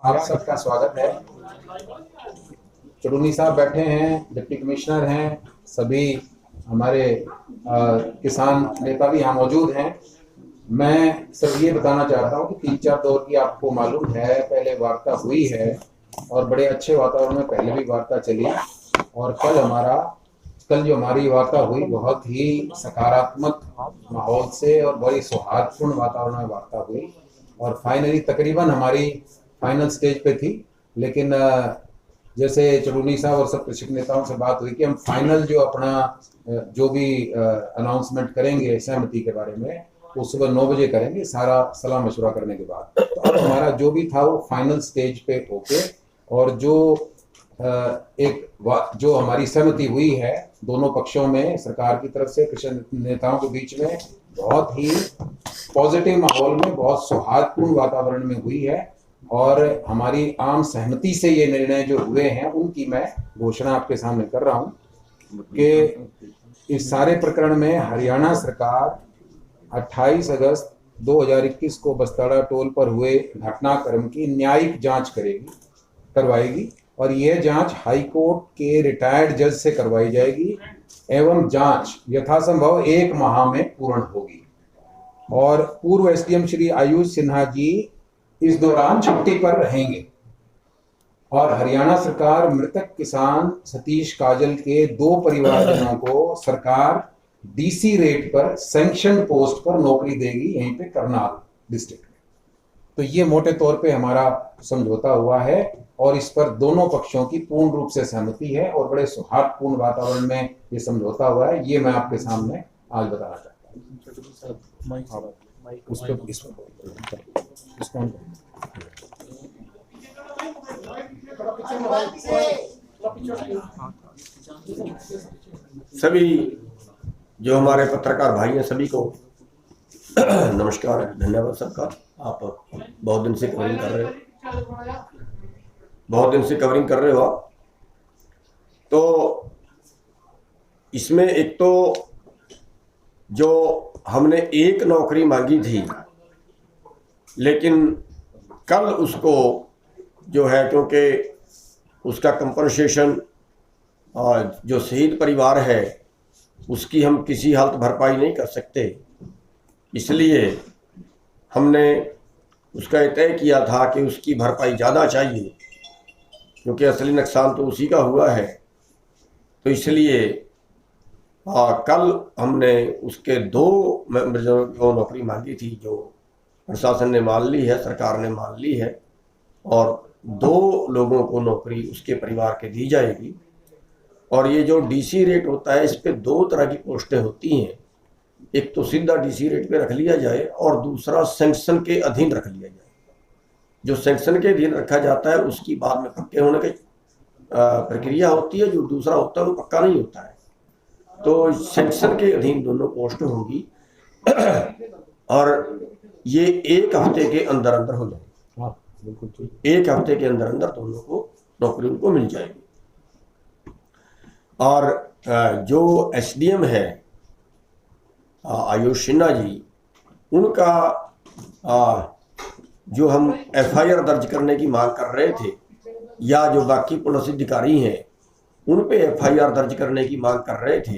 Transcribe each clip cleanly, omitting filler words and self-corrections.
आप सबका स्वागत है। चुरूनी साहब बैठे हैं, डिप्टी कमिश्नर हैं, सभी हमारे किसान नेता भी यहाँ मौजूद हैं। मैं सिर्फ ये बताना चाहता हूँ कि 3-4 दौर की आपको मालूम है, पहले वार्ता हुई है और बड़े अच्छे वातावरण में पहले भी वार्ता चली। और कल जो हमारी वार्ता हुई बहुत ही सकारात्मक माहौल से और बड़ी सौहार्दपूर्ण वातावरण में वार्ता हुई और फाइनली तकरीबन हमारी फाइनल स्टेज पे थी। लेकिन जैसे चुरूनी साहब और सब कृषक नेताओं से बात हुई कि हम फाइनल जो अपना जो भी अनाउंसमेंट करेंगे सहमति के बारे में वो सुबह 9 बजे करेंगे, सारा सलाह मशवरा करने के बाद। तो अब हमारा जो भी था वो फाइनल स्टेज पे होके और जो हमारी सहमति हुई है दोनों पक्षों में, सरकार की तरफ से कृषक नेताओं के बीच में, बहुत ही पॉजिटिव माहौल में, बहुत सौहार्दपूर्ण वातावरण में हुई है। और हमारी आम सहमति से ये निर्णय जो हुए हैं उनकी मैं घोषणा आपके सामने कर रहा हूं कि इस सारे प्रकरण में हरियाणा सरकार 28 अगस्त 2021 को बस्ताड़ा टोल पर हुए घटनाक्रम की न्यायिक जांच करवाएगी और यह जांच हाई कोर्ट के रिटायर्ड जज से करवाई जाएगी एवं जांच यथासंभव 1 माह में पूर्ण होगी। और पूर्व एसडीएम श्री आयुष सिन्हा जी इस दौरान छुट्टी पर रहेंगे और हरियाणा सरकार मृतक किसान सतीश काजल के 2 परिवारजनों को सरकार डीसी रेट पर सैंक्शन पोस्ट पर नौकरी देगी यहीं पे करनाल डिस्ट्रिक्ट में। तो ये मोटे तौर पे हमारा समझौता हुआ है और इस पर दोनों पक्षों की पूर्ण रूप से सहमति है और बड़े सौहार्दपूर्ण वातावरण में ये समझौता हुआ है। ये मैं आपके सामने आज बताना चाहता हूँ। सभी जो हमारे पत्रकार भाई हैं सभी को नमस्कार, धन्यवाद सबका। आप बहुत दिन से कवरिंग कर रहे हो आप। तो इसमें एक तो जो हमने एक नौकरी मांगी थी, लेकिन कल उसको जो है, क्योंकि उसका कंपनसेशन जो शहीद परिवार है उसकी हम किसी हालत भरपाई नहीं कर सकते, इसलिए हमने उसका तय किया था कि उसकी भरपाई ज़्यादा चाहिए क्योंकि असली नुकसान तो उसी का हुआ है। तो इसलिए कल हमने उसके 2 जो नौकरी मांगी थी जो प्रशासन ने मान ली है, सरकार ने मान ली है, और 2 लोगों को नौकरी उसके परिवार के दी जाएगी। और ये जो डीसी रेट होता है इस पे 2 तरह की पोस्टें होती हैं, एक तो सीधा डीसी रेट पे रख लिया जाए और दूसरा सैंक्शन के अधीन रख लिया जाए। जो सैंक्शन के अधीन रखा जाता है उसकी बाद में पक्के होने की प्रक्रिया होती है, जो दूसरा होता है वो पक्का नहीं होता है। तो सैंक्शन के अधीन दोनों पोस्ट होंगी और ये 1 हफ्ते के अंदर अंदर हो जाएगी। 1 हफ्ते के अंदर अंदर दोनों को नौकरी उनको मिल जाएगी। और जो एसडीएम है आयुष सिन्हा जी, उनका जो हम एफआईआर दर्ज करने की मांग कर रहे थे या जो बाकी पुलिस अधिकारी हैं उन पे एफआईआर दर्ज करने की मांग कर रहे थे,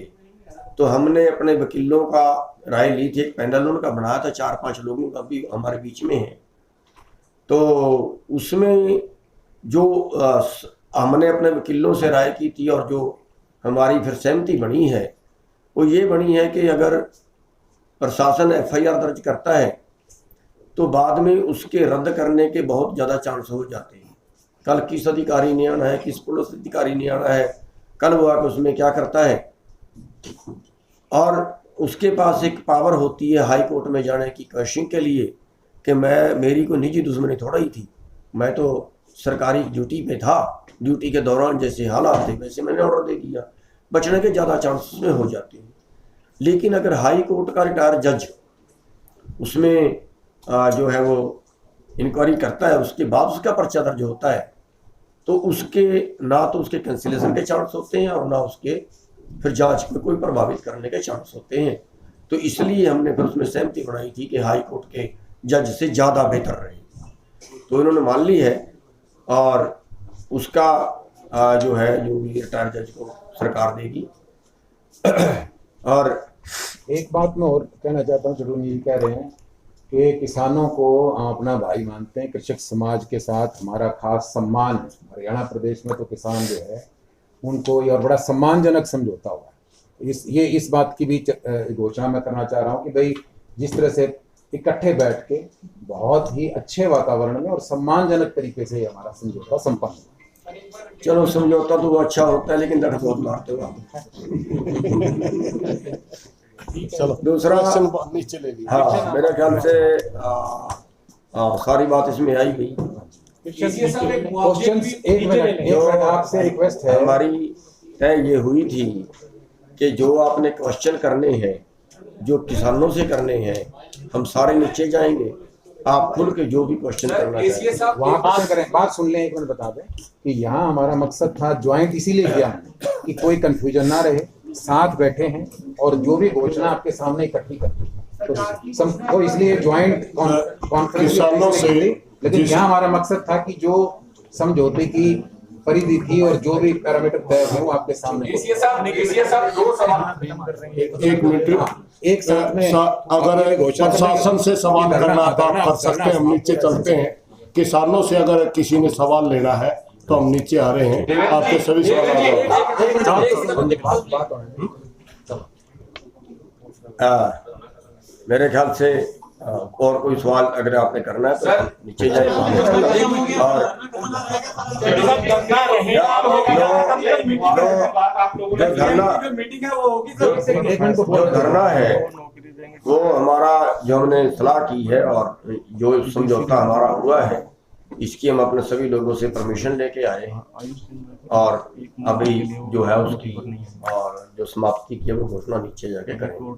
तो हमने अपने वकीलों का राय ली थी। एक पैनल उनका बनाया था, 4-5 लोगों का भी हमारे बीच में है। तो उसमें जो हमने अपने वकीलों से राय की थी और जो हमारी फिर सहमति बनी है वो ये बनी है कि अगर प्रशासन एफआईआर दर्ज करता है तो बाद में उसके रद्द करने के बहुत ज़्यादा चांस हो जाते हैं। कल किस अधिकारी ने आना है, किस पुलिस अधिकारी ने आना है, कल वो आकर उसमें क्या करता है, और उसके पास एक पावर होती है हाई कोर्ट में जाने की क्वेश्चन के लिए कि मेरी कोई निजी दुश्मनी थोड़ा ही थी, मैं तो सरकारी ड्यूटी पे था, ड्यूटी के दौरान जैसे हालात थे वैसे मैंने ऑर्डर दे दिया। बचने के ज़्यादा चांसेस में हो जाते हैं। लेकिन अगर हाई कोर्ट का रिटायर्ड जज उसमें जो है वो इंक्वायरी करता है, उसके बाद उसका पर्चा दर्ज होता है, तो उसके ना तो उसके कैंसिलेशन के चांस होते हैं और ना उसके फिर जांच को कोई प्रभावित करने के चांस होते हैं। तो इसलिए हमने फिर उसमें सहमति बनाई थी कि हाई कोर्ट के जज से ज़्यादा बेहतर रहे। तो इन्होंने मान ली है और उसका जो है जो भी रिटायर्ड जज को सरकार देगी। और एक बात मैं और कहना चाहता हूँ, जरूर ये कह रहे हैं कि किसानों को हम अपना भाई मानते हैं, कृषक समाज के साथ हमारा खास सम्मान है। हरियाणा प्रदेश में तो किसान जो है उनको ये और बड़ा सम्मानजनक समझौता हुआ है। इस बात की भी घोषणा मैं करना चाह रहा हूँ कि भाई जिस तरह से इकट्ठे बैठ के बहुत ही अच्छे वातावरण में और सम्मानजनक तरीके से हमारा समझौता संपन्न हुआ। चलो समझौता तो अच्छा होता है, लेकिन लड़ बहुत मारते हो आप। चलो दूसरा नीचे ले लीजिए। हाँ, मेरे ख्याल से सारी बात इसमें आई गई। क्वेश्चंस एक मिनट आपसे रिक्वेस्ट है। हमारी तय ये हुई थी कि जो आपने क्वेश्चन करने हैं, जो किसानों से करने हैं, हम सारे नीचे जाएंगे। आप खुल के जो भी क्वेश्चन करना चाहें वहाँ क्वेश्चन करें। बात सुन लें, एक मिनट बता दें कि यहाँ हमारा मकसद था ज्वाइंट, इसीलिए किया हमने कि कोई कंफ्यूजन ना रहे, साथ बैठे हैं और जो भी घोषणा आपके सामने इकट्ठी करते तो इसलिए ज्वाइंट कॉन्फ्रेंस किसानों से, लेकिन यहाँ हमारा मकसद था कि जो समझौते की परिधि थी और जो भी पैरामीटर तय हुए वो आपके सामने। एक मिनट, एक साथ में अगर प्रशासन से सवाल करना तो आप कर सकते हैं, हम नीचे चलते हैं। किसानों से अगर किसी ने सवाल लेना है तो हम नीचे आ रहे हैं, आपके सभी हाँ, मेरे ख्याल से और कोई सवाल अगर आपने करना है तो नीचे जाए। और जो धरना है वो हमारा, जो हमने सलाह की है और जो समझौता हमारा हुआ है, इसकी हम अपने सभी लोगों से परमिशन लेके आए हैं और अभी जो है उसकी और जो समाप्ति की है वो घोषणा नीचे जाके करेंगे।